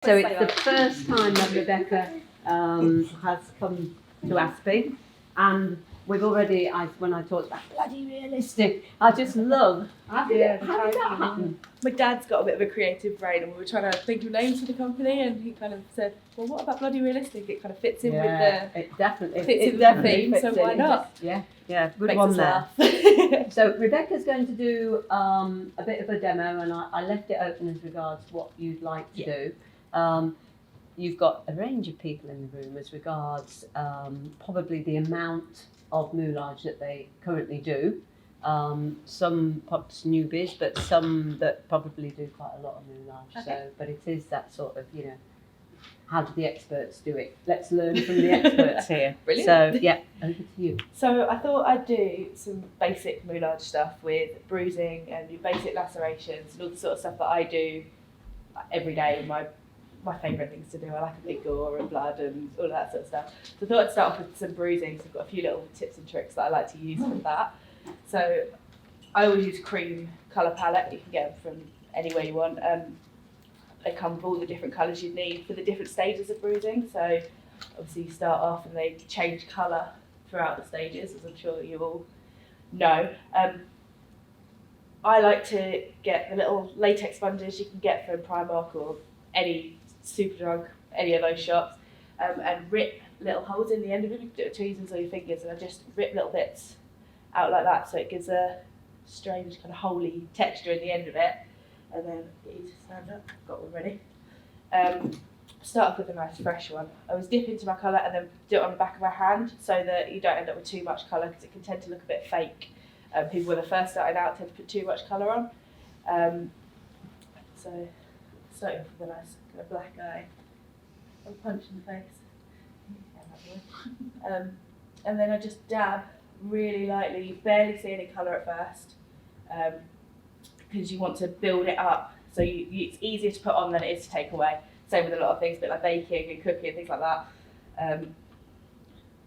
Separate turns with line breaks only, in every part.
So it's the first time that Rebecca has come to ASPiH, and we've already, when I talked about bloody realistic, I just love, how did that happen?
My dad's got a bit of a creative brain, and we were trying to think of names for the company, and he kind of said, well, what about bloody realistic? It kind of fits in with the
it definitely
theme, so why not?
Yeah, good
Makes
one
us
there.
laugh.
So Rebecca's going to do a bit of a demo, and I left it open as regards what you'd like to do. You've got a range of people in the room as regards probably the amount of moulage that they currently do. Some perhaps newbies, but some that probably do quite a lot of moulage.
Okay.
So, but it is that sort of, how do the experts do it? Let's learn from the experts here.
Brilliant.
So, yeah, over to you.
So I thought I'd do some basic moulage stuff with bruising and your basic lacerations and all the sort of stuff that I do every day. My favourite things to do. I like a bit gore and blood and all of that sort of stuff. So I thought I'd start off with some bruising. So I've got a few little tips and tricks that I like to use with that. So I always use cream colour palette. You can get them from anywhere you want. They come with all the different colours you need for the different stages of bruising. So obviously you start off and they change colour throughout the stages, as I'm sure you all know. I like to get the little latex sponges you can get from Primark or any Superdrug, any of those shops, and rip little holes in the end of it. You can do it with tweezers or your fingers, and I just rip little bits out like that, so it gives a strange kind of holy texture in the end of it. And then get you to stand up. I've got one ready. Start off with a nice fresh one. I always dip into my colour and then do it on the back of my hand so that you don't end up with too much colour, because it can tend to look a bit fake. People when they're first starting out tend to put too much colour on. So starting off with a nice kind of black eye, a punch in the face. And then I just dab really lightly. You barely see any colour at first, because you want to build it up. So it's easier to put on than it is to take away. Same with a lot of things, a bit like baking and cooking and things like that.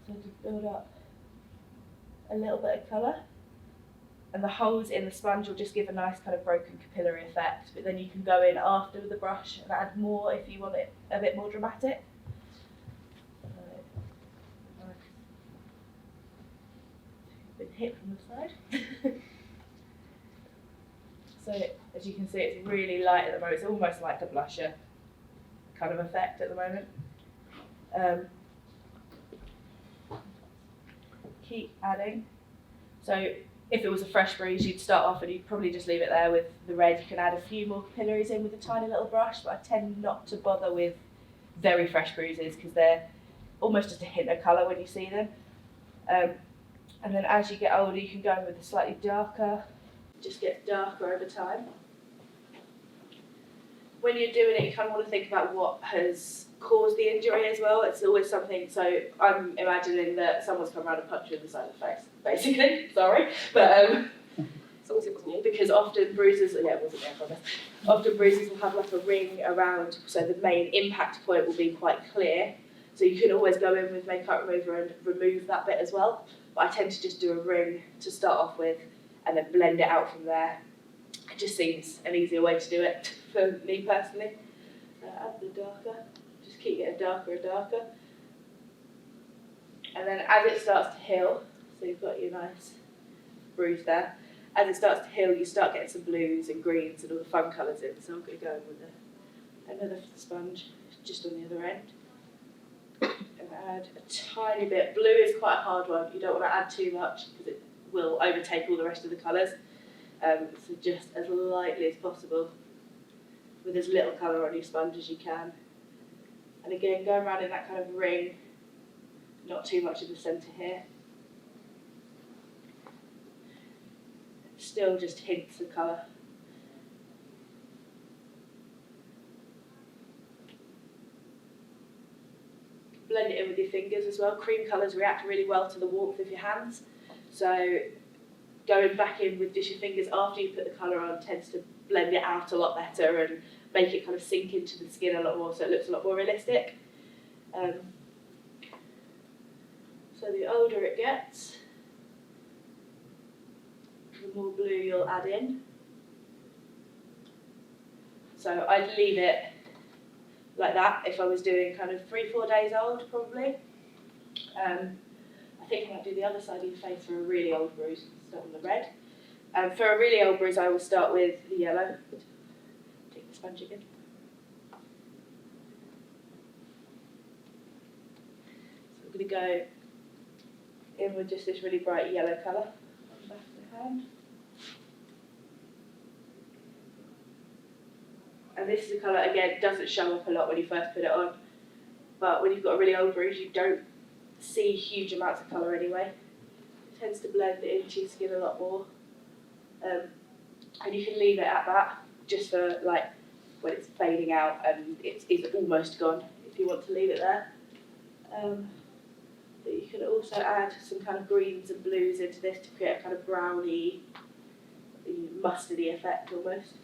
So just build up a little bit of colour. And the holes in the sponge will just give a nice kind of broken capillary effect. But then you can go in after with the brush and add more if you want it a bit more dramatic. Bit hit from the side. So as you can see, it's really light at the moment. It's almost like a blusher kind of effect at the moment. Keep adding. So if it was a fresh bruise, you'd start off and you'd probably just leave it there with the red. You can add a few more capillaries in with a tiny little brush, but I tend not to bother with very fresh bruises because they're almost just a hint of colour when you see them. And then as you get older, you can go in with a slightly darker, just get darker over time. When you're doing it, you kind of want to think about what has caused the injury as well. It's always something, so I'm imagining that someone's come around and punched you in the side of the face, basically, sorry. But as long as it wasn't you. Because often bruises, yeah, it wasn't me, I promise. Often bruises will have like a ring around, so the main impact point will be quite clear. So you can always go in with makeup remover and remove that bit as well. But I tend to just do a ring to start off with and then blend it out from there. It just seems an easier way to do it for me personally. Add the darker, just keep getting darker and darker. And then as it starts to heal, so you've got your nice bruise there, as it starts to heal, you start getting some blues and greens and all the fun colours in. So I'm going to go in with another sponge just on the other end. And add a tiny bit. Blue is quite a hard one. You don't want to add too much because it will overtake all the rest of the colours. So just as lightly as possible with as little colour on your sponge as you can. And again, going around in that kind of ring, not too much in the centre here. Still just hints of colour. Blend it in with your fingers as well. Cream colours react really well to the warmth of your hands. So going back in with just your fingers after you put the colour on tends to blend it out a lot better and make it kind of sink into the skin a lot more, so it looks a lot more realistic. So the older it gets, the more blue you'll add in. So I'd leave it like that if I was doing kind of 3-4 days old probably. I think I might do the other side of your face for a really old bruise, start on the red. For a really old bruise I will start with the yellow. Take the sponge again. So I'm going to go in with just this really bright yellow colour on the back of the hand. And this is a colour, again, doesn't show up a lot when you first put it on, but when you've got a really old bruise you don't see huge amounts of colour anyway. It tends to blend into your skin a lot more. And you can leave it at that just for like when it's fading out and it's almost gone if you want to leave it there. But you can also add some kind of greens and blues into this to create a kind of browny, mustardy effect almost.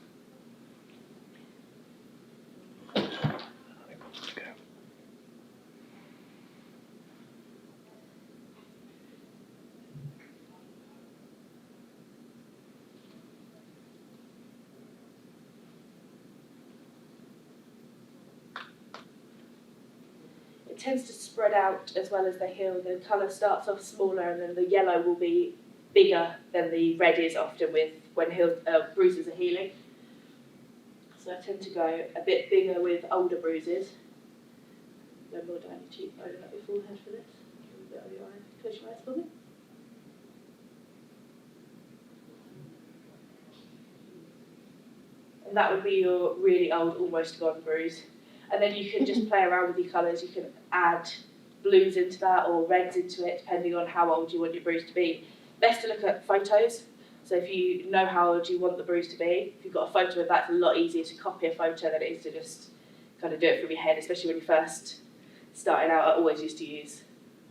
It tends to spread out as well as they heal. The colour starts off smaller and then the yellow will be bigger than the red is often with when bruises are healing. So I tend to go a bit bigger with older bruises. Go more down your cheekbone and up your forehead for this. A bit over your eye. Close your eyes for me. And that would be your really old, almost gone bruise. And then you can just play around with your colours. You can add blues into that or reds into it, depending on how old you want your bruise to be. Best to look at photos. So if you know how old you want the bruise to be, if you've got a photo of that, it's a lot easier to copy a photo than it is to just kind of do it from your head, especially when you're first starting out. I always used to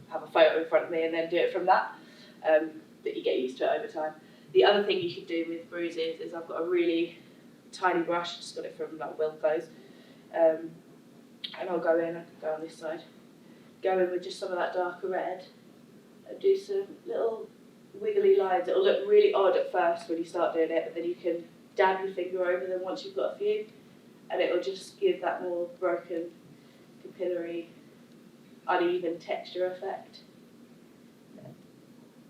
have a photo in front of me and then do it from that, but you get used to it over time. The other thing you can do with bruises is I've got a really tiny brush, just got it from like Wilko's, and I'll go in, I can go on this side, go in with just some of that darker red and do some little wiggly lines. It'll look really odd at first when you start doing it, but then you can dab your finger over them once you've got a few, and it'll just give that more broken, capillary, uneven texture effect.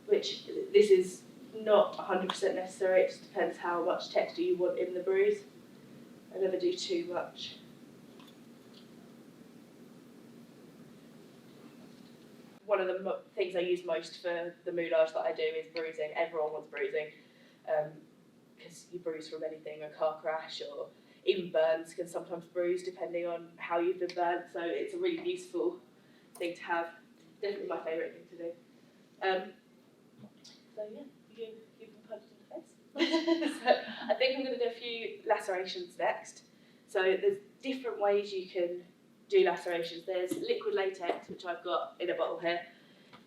Which, this is not 100% necessary, it just depends how much texture you want in the bruise. I never do too much. One of the things I use most for the moulage that I do is bruising. Everyone wants bruising, because you bruise from anything, a car crash or even burns can sometimes bruise depending on how you've been burnt, so it's a really useful thing to have. Definitely my favourite thing to do. So yeah, you've been punched in the face. So I think I'm going to do a few lacerations next. So there's different ways you can do lacerations. There's liquid latex, which I've got in a bottle here.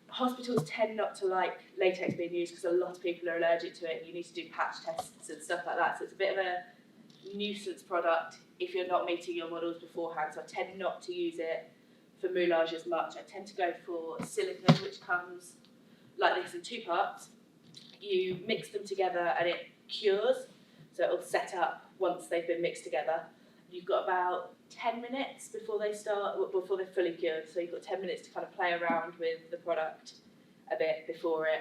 Hospitals tend not to like latex being used because a lot of people are allergic to it. You need to do patch tests and stuff like that. So it's a bit of a nuisance product if you're not meeting your models beforehand. So I tend not to use it for moulage as much. I tend to go for silicone, which comes like this in 2 parts. You mix them together and it cures, so it'll set up once they've been mixed together. You've got about 10 minutes before they're fully cured, so you've got 10 minutes to kind of play around with the product a bit before it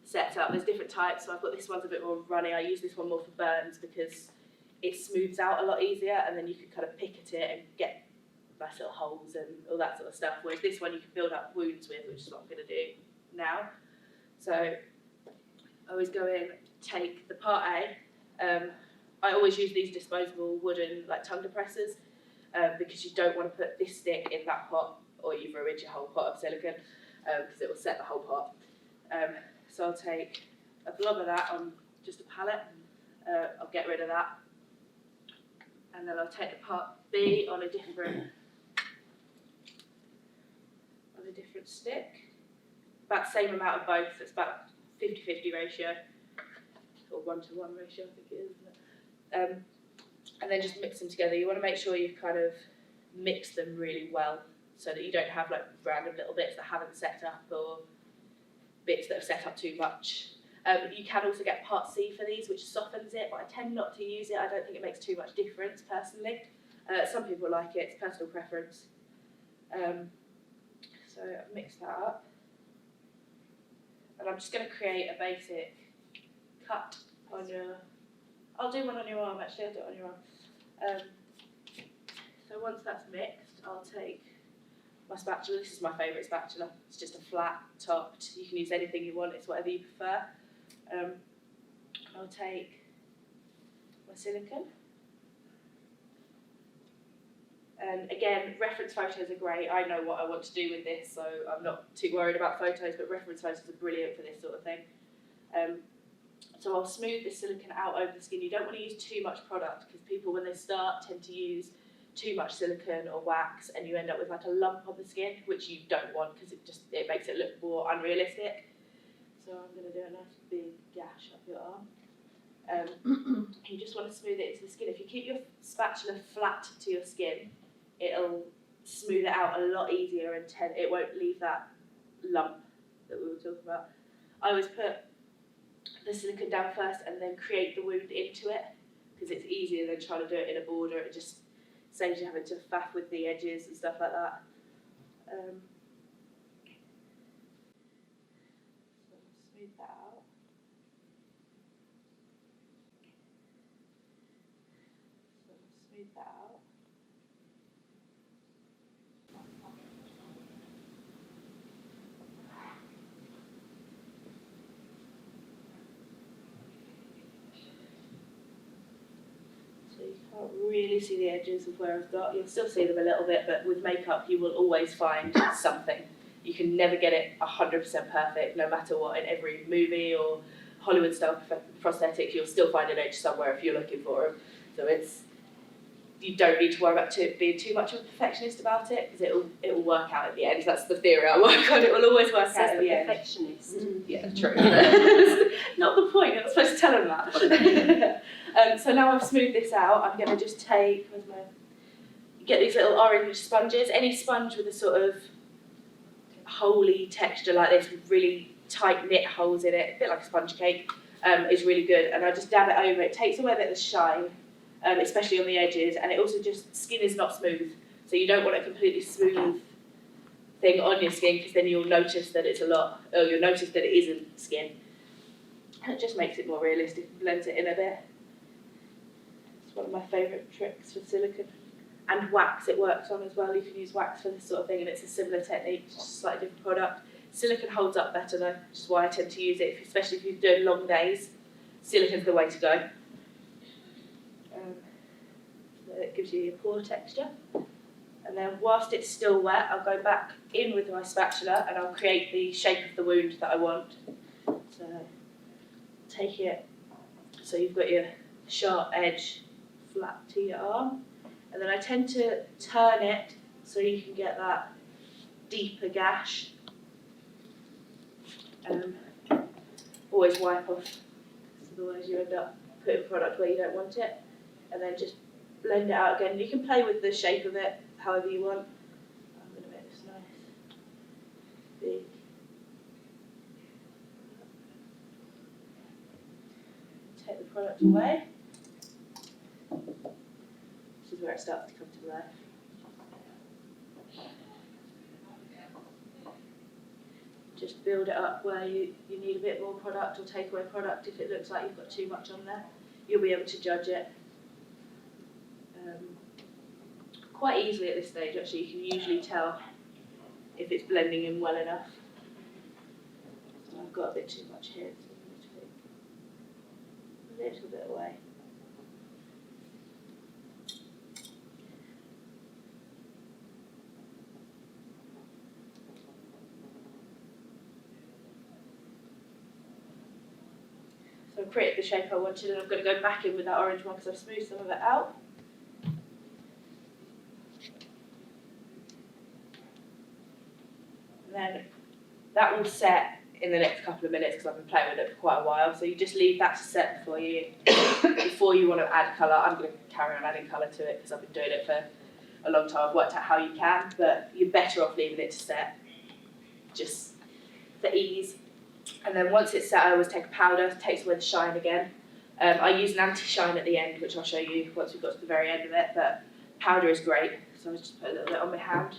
sets up. There's different types, so I've got this one's a bit more runny. I use this one more for burns because it smooths out a lot easier, and then you can kind of pick at it and get nice little holes and all that sort of stuff, whereas this one you can build up wounds with, which is what I'm going to do now. So I always go in, take the part A. I always use these disposable wooden like tongue depressors because you don't want to put this stick in that pot or you've ruined your whole pot of silicone because it will set the whole pot. So I'll take a blob of that on just a palette. I'll get rid of that, and then I'll take the part B on a different stick. About the same amount of both. It's about 50-50 ratio, or 1-to-1 ratio, I think it is, isn't it? And then just mix them together. You want to make sure you kind of mix them really well so that you don't have like random little bits that haven't set up or bits that have set up too much. You can also get part C for these, which softens it, but I tend not to use it. I don't think it makes too much difference personally. Some people like it, it's personal preference. So I've mixed that up. And I'm just going to create a basic cut on your, I'll do one on your arm actually, I'll do it on your arm. So once that's mixed, I'll take my spatula. This is my favourite spatula. It's just a flat topped, you can use anything you want, it's whatever you prefer. I'll take my silicone. And again, reference photos are great. I know what I want to do with this, so I'm not too worried about photos, but reference photos are brilliant for this sort of thing. So I'll smooth the silicone out over the skin. You don't want to use too much product because people, when they start, tend to use too much silicone or wax, and you end up with like a lump on the skin, which you don't want because it makes it look more unrealistic. So I'm going to do a nice big gash up your arm. You just want to smooth it into the skin. If you keep your spatula flat to your skin, it'll smooth it out a lot easier and it won't leave that lump that we were talking about. I always put the silicone down first and then create the wound into it because it's easier than trying to do it in a border. It just saves you having to faff with the edges and stuff like that. So smooth that out. Smooth that out. So you can't really see the edges of where I've got. You'll still see them a little bit, but with makeup you will always find something. You can never get it 100% perfect, no matter what. In every movie or Hollywood style prosthetics, you'll still find an edge somewhere if you're looking for them. So you don't need to worry about being too much of a perfectionist about it because it will work out at the end. That's the theory I work on. It will always work out at the end.
Perfectionist.
Yeah, true. Not the point. You're not supposed to tell them that. So now I've smoothed this out, I'm going to just get these little orange sponges. Any sponge with a sort of holey texture like this with really tight knit holes in it, a bit like a sponge cake, is really good. And I just dab it over. It takes away a bit of the shine, especially on the edges, and it also skin is not smooth, so you don't want a completely smooth thing on your skin because then you'll notice that you'll notice that it isn't skin. And it just makes it more realistic, blends it in a bit. It's one of my favourite tricks for silicone. And wax it works on as well. You can use wax for this sort of thing, and it's a similar technique, just a slightly different product. Silicone holds up better though, which is why I tend to use it, especially if you're doing long days. Silicone's the way to go. So it gives you your pore texture. And then whilst it's still wet, I'll go back in with my spatula and I'll create the shape of the wound that I want. So take it, so you've got your sharp edge flat to your arm. And then I tend to turn it so you can get that deeper gash. Always wipe off, otherwise you end up putting product where you don't want it. And then just blend it out again. You can play with the shape of it however you want. I'm going to make this nice, big. Take the product away. This is where it starts to come to life. Just build it up where you need a bit more product or take away product if it looks like you've got too much on there. You'll be able to judge it quite easily at this stage. Actually, you can usually tell if it's blending in well enough. So I've got a bit too much here, so I'm going to take a little bit away. So I've created the shape I wanted, and I'm going to go back in with that orange one because I've smoothed some of it out. And then that will set in the next couple of minutes because I've been playing with it for quite a while. So you just leave that to set before you want to add colour. I'm going to carry on adding colour to it because I've been doing it for a long time. I've worked out how you can, but you're better off leaving it to set, just for ease. And then once it's set, I always take a powder, it takes away the shine again. I use an anti-shine at the end, which I'll show you once we've got to the very end of it, but powder is great. So I just put a little bit on my hand.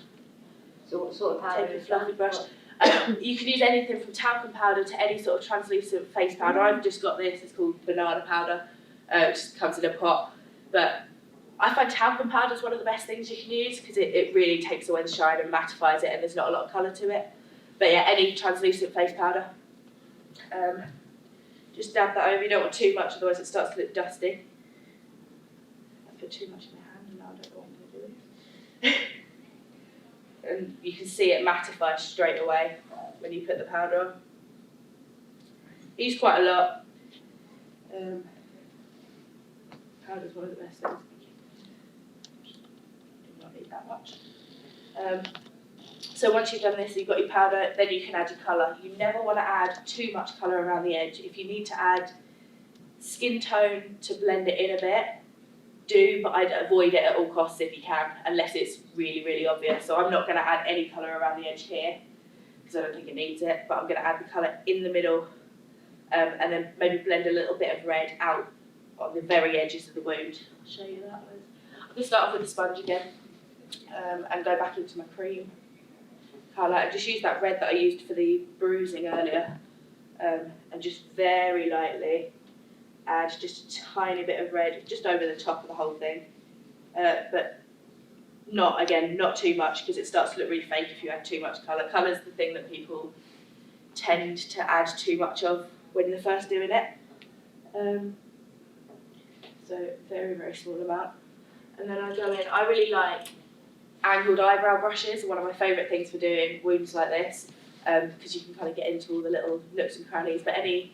So what sort of powder
Take a
is
fluffy
that?
brush. You can use anything from talcum powder to any sort of translucent face powder. I've just got this, it's called banana powder, which comes in a pot. But I find talcum powder is one of the best things you can use because it really takes away the shine and mattifies it, and there's not a lot of colour to it. But yeah, any translucent face powder. Just dab that over, you don't want too much, otherwise it starts to look dusty. I put too much in my hand and now I don't know what I'm going to do. And you can see it mattify straight away when you put the powder on. Use quite a lot. Powder's one of the best things. Do not need that much. So once you've done this, you've got your powder, then you can add your colour. You never want to add too much colour around the edge. If you need to add skin tone to blend it in a bit, do, but I'd avoid it at all costs if you can, unless it's really, really obvious. So I'm not going to add any colour around the edge here, because I don't think it needs it, but I'm going to add the colour in the middle, and then maybe blend a little bit of red out on the very edges of the wound. I'll show you that. I'm going to start off with the sponge again, and go back into my cream highlight. Just use that red that I used for the bruising earlier, and just very lightly add just a tiny bit of red just over the top of the whole thing, but not too much, because it starts to look really fake if you add too much colour. Colour's the thing that people tend to add too much of when they're first doing it. So very, very small amount. And then I go in, I really like angled eyebrow brushes, are one of my favourite things for doing wounds like this, because you can kind of get into all the little nooks and crannies, but any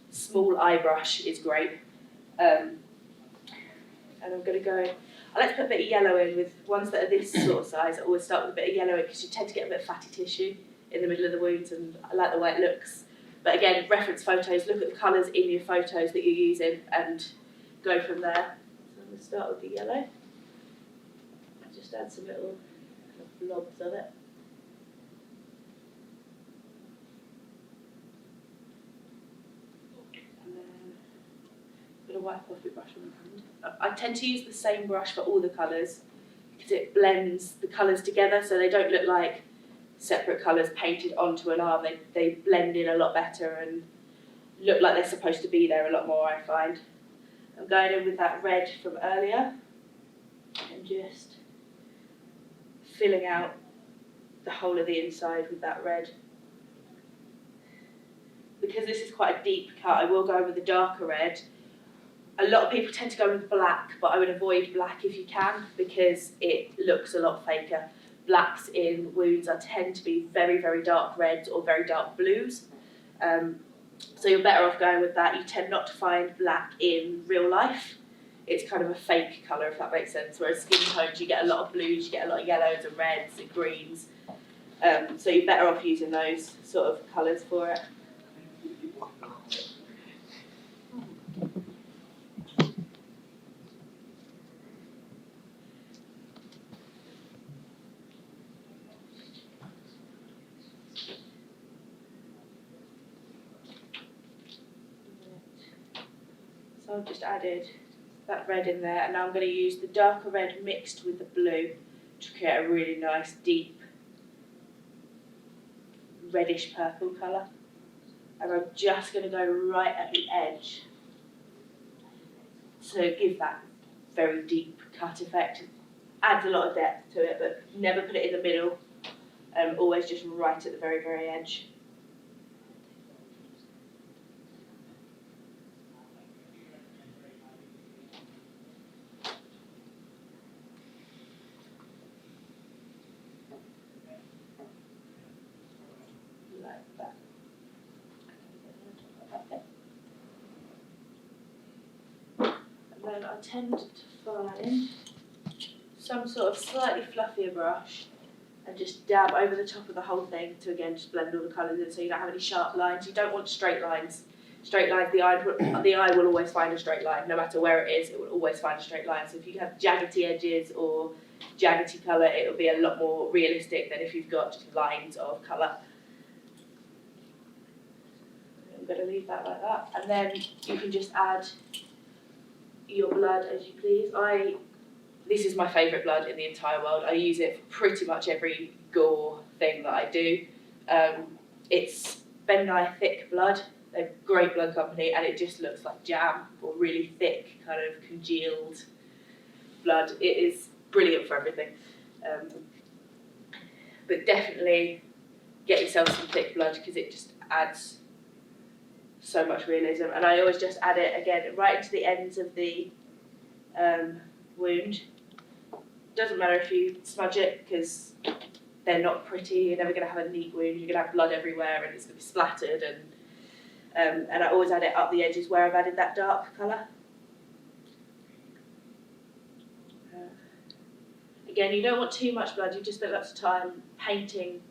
small eye brush is great. And I'm going to go, I like to put a bit of yellow in with ones that are this sort of size. I always start with a bit of yellow in because you tend to get a bit of fatty tissue in the middle of the wounds, and I like the way it looks. But again, reference photos, look at the colours in your photos that you're using and go from there. So I'm going to start with the yellow. Just add some little kind of blobs of it. And then I'm going to wipe off your brush on the hand. I tend to use the same brush for all the colours because it blends the colours together, so they don't look like separate colours painted onto an arm. They blend in a lot better and look like they're supposed to be there a lot more, I find. I'm going in with that red from earlier and just filling out the whole of the inside with that red. Because this is quite a deep cut, I will go with the darker red. A lot of people tend to go with black, but I would avoid black if you can, because it looks a lot faker. Blacks in wounds tend to be very, very dark reds or very dark blues. So you're better off going with that. You tend not to find black in real life. It's kind of a fake colour, if that makes sense. Whereas skin tones, you get a lot of blues, you get a lot of yellows and reds and greens. So you're better off using those sort of colours for it. So I've just added that red in there, and now I'm going to use the darker red mixed with the blue to create a really nice deep reddish purple colour. And I'm just going to go right at the edge to give that very deep cut effect. Adds a lot of depth to it, but never put it in the middle, always just right at the very, very edge. Like that. And then I tend to find some sort of slightly fluffier brush and just dab over the top of the whole thing to again just blend all the colours in so you don't have any sharp lines. You don't want straight lines. Straight lines, the eye will always find a straight line. No matter where it is, it will always find a straight line. So if you have jaggedy edges or jaggedy colour, it will be a lot more realistic than if you've got just lines of colour. I'm going to leave that like that. And then you can just add your blood as you please. I this is my favourite blood in the entire world. I use it for pretty much every gore thing that I do. It's Bengai thick blood. They're a great blood company, and it just looks like jam, or really thick, kind of congealed blood. It is brilliant for everything. But definitely get yourself some thick blood, because it just adds so much realism. And I always just add it again right into the ends of the wound. Doesn't matter if you smudge it, because they're not pretty. You're never going to have a neat wound. You're going to have blood everywhere, and it's going to be splattered. And I always add it up the edges where I've added that dark colour. Again, you don't want too much blood. You just spent lots of time painting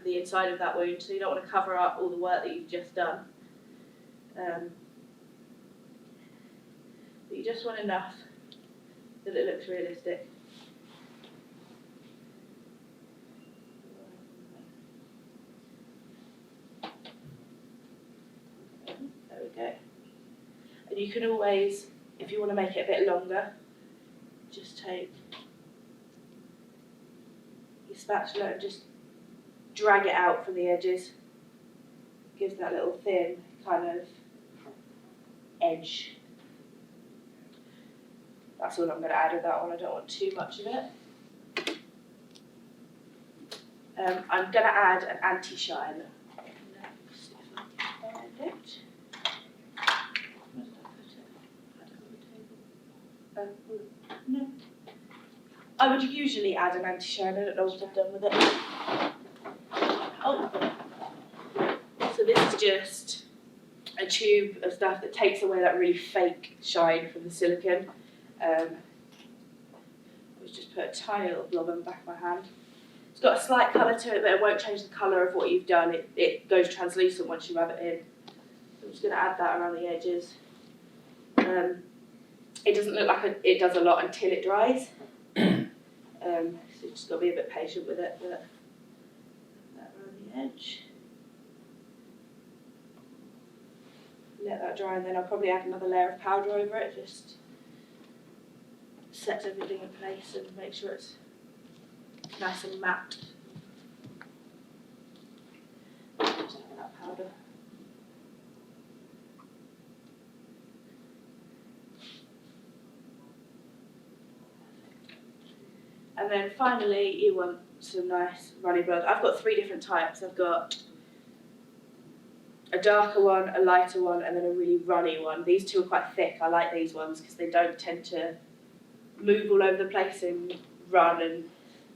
the inside of that wound, so you don't want to cover up all the work that you've just done. But you just want enough that it looks realistic. There we go. And you can always, if you want to make it a bit longer, just take your spatula and just drag it out from the edges. Gives that little thin kind of edge. That's all I'm going to add with that one. I don't want too much of it. I'm going to add an anti-shine. Next, if I can find it. Where did I put it? I had it on the table. No. I would usually add an anti-shine. I don't know what I've done with it. Oh. So this is just a tube of stuff that takes away that really fake shine from the silicone. I just put a tiny little blob on the back of my hand. It's got a slight colour to it, but it won't change the colour of what you've done. It goes translucent once you rub it in. So I'm just going to add that around the edges. It doesn't look like it does a lot until it dries. So you've just got to be a bit patient with it. But that around the edge. Let that dry, and then I'll probably add another layer of powder over it. Just sets everything in place and make sure it's nice and matte. Just add that powder. And then finally, you want some nice runny blood. I've got 3 different types. I've got a darker one, a lighter one, and then a really runny one. These 2 are quite thick. I like these ones because they don't tend to move all over the place and run, and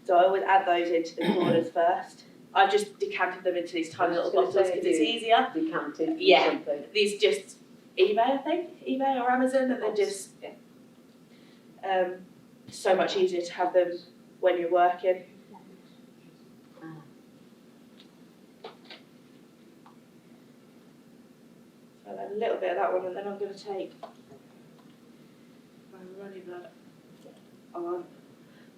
so I always add those into the corners first. I've just decanted them into these tiny little bottles because it's easier.
Decanted.
Yeah. These just eBay, I think, eBay or Amazon, and they're just so much easier to have them when you're working. So a little bit of that one, and then I'm going to take my runny blood on. I'm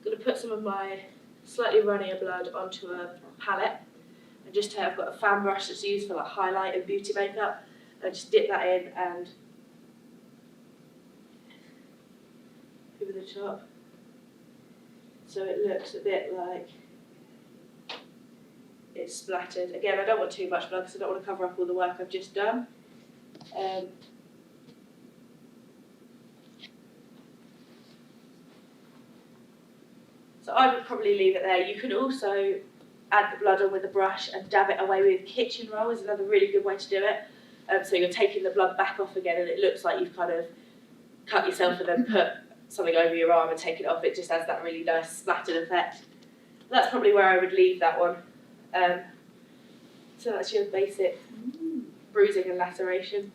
going to put some of my slightly runnier blood onto a palette, and just I've got a fan brush that's used for like highlight and beauty makeup. I just dip that in and over the top, so it looks a bit like it's splattered. Again, I don't want too much blood because I don't want to cover up all the work I've just done. So I would probably leave it there. You could also add the blood on with a brush and dab it away with kitchen roll is another really good way to do it. So you're taking the blood back off again, and it looks like you've kind of cut yourself and then put something over your arm and take it off. It just has that really nice splattered effect. That's probably where I would leave that one. So that's your basic bruising and laceration.